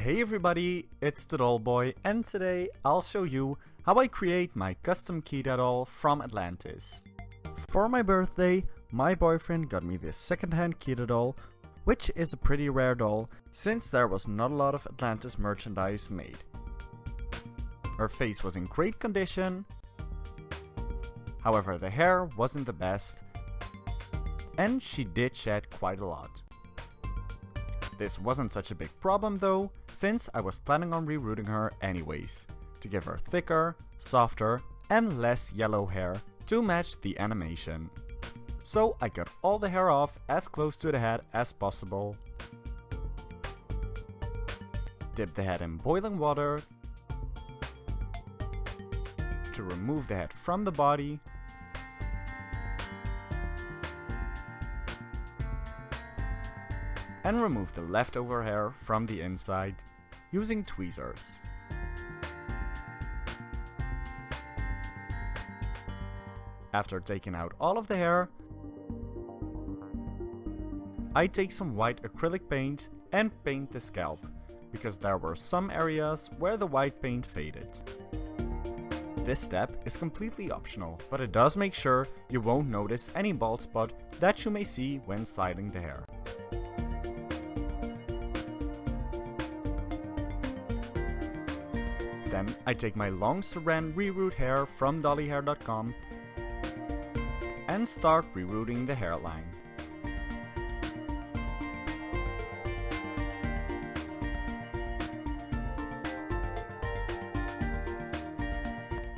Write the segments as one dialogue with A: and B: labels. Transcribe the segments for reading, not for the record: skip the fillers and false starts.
A: Hey everybody, it's the Doll Boy, and today I'll show you how I create my custom Kida doll from Atlantis. For my birthday, my boyfriend got me this secondhand Kida doll, which is a pretty rare doll since there was not a lot of Atlantis merchandise made. Her face was in great condition, however the hair wasn't the best, and she did shed quite a lot. This wasn't such a big problem though, since I was planning on rerouting her anyways, to give her thicker, softer, and less yellow hair to match the animation. So I cut all the hair off as close to the head as possible. Dip the head in boiling water to remove the head from the body. And remove the leftover hair from the inside using tweezers. After taking out all of the hair, I take some white acrylic paint and paint the scalp, because there were some areas where the white paint faded. This step is completely optional, but it does make sure you won't notice any bald spot that you may see when styling the hair. Then I take my long saran reroot hair from dollyhair.com and start rerouting the hairline.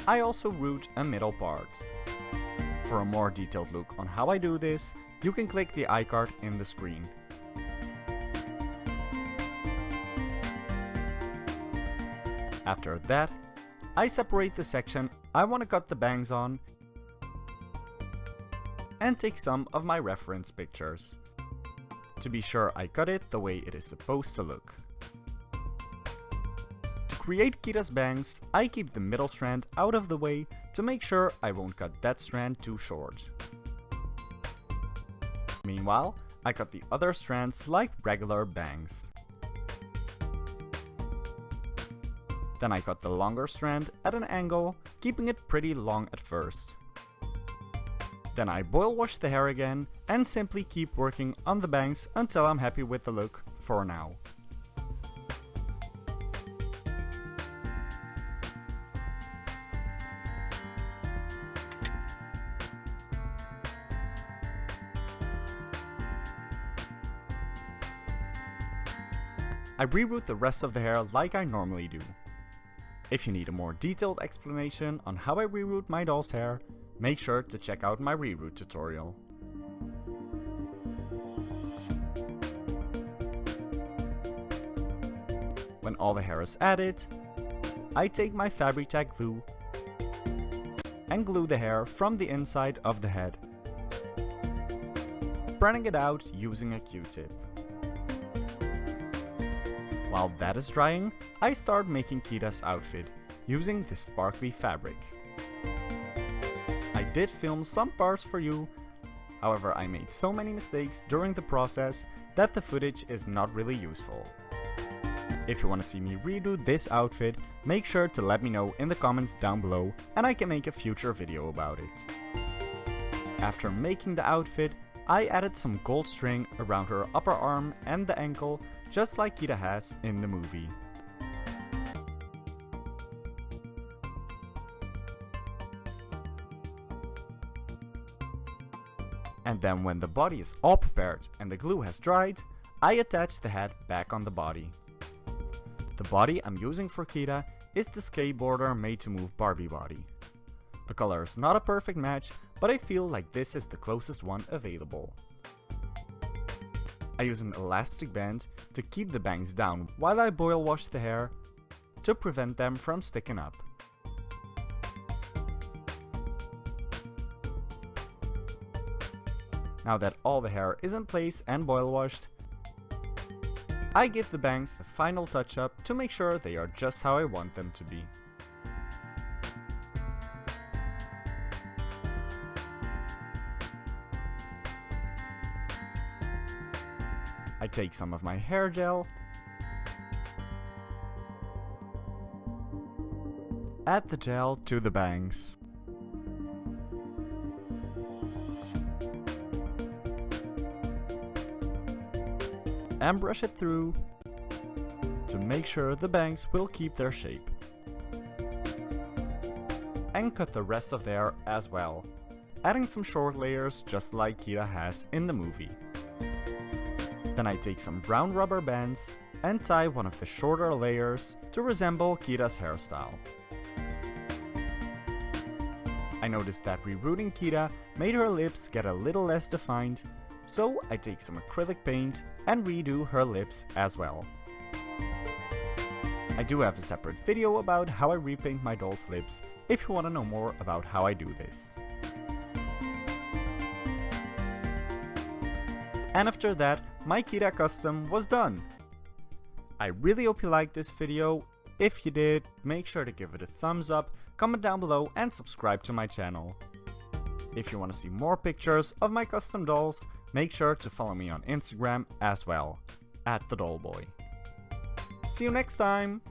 A: I also root a middle part. For a more detailed look on how I do this, you can click the iCard in the screen. After that, I separate the section I want to cut the bangs on and take some of my reference pictures to be sure I cut it the way it is supposed to look. To create Kida's bangs, I keep the middle strand out of the way to make sure I won't cut that strand too short. Meanwhile, I cut the other strands like regular bangs. Then I cut the longer strand at an angle, keeping it pretty long at first. Then I boil wash the hair again and simply keep working on the bangs until I'm happy with the look for now. I reroute the rest of the hair like I normally do. If you need a more detailed explanation on how I reroute my doll's hair, make sure to check out my reroute tutorial. When all the hair is added, I take my Fabri-Tac glue and glue the hair from the inside of the head, spreading it out using a Q-tip. While that is drying, I start making Kida's outfit using this sparkly fabric. I did film some parts for you, however I made so many mistakes during the process that the footage is not really useful. If you want to see me redo this outfit, make sure to let me know in the comments down below and I can make a future video about it. After making the outfit, I added some gold string around her upper arm and the ankle, just like Kida has in the movie. And then when the body is all prepared and the glue has dried, I attach the head back on the body. The body I'm using for Kida is the skateboarder made to move Barbie body. The color is not a perfect match, but I feel like this is the closest one available. I use an elastic band to keep the bangs down while I boil wash the hair to prevent them from sticking up. Now that all the hair is in place and boil washed, I give the bangs a final touch up to make sure they are just how I want them to be. I take some of my hair gel Add the gel to the bangs. And brush it through to make sure the bangs will keep their shape. And cut the rest of the hair as well, adding some short layers just like Kida has in the movie. Then I take some brown rubber bands and tie one of the shorter layers to resemble Kida's hairstyle. I noticed that rerooting Kida made her lips get a little less defined, so I take some acrylic paint and redo her lips as well. I do have a separate video about how I repaint my doll's lips if you want to know more about how I do this. And after that, my Kida custom was done. I really hope you liked this video. If you did, make sure to give it a thumbs up, comment down below and subscribe to my channel. If you want to see more pictures of my custom dolls, make sure to follow me on Instagram as well, @thedollboy. See you next time!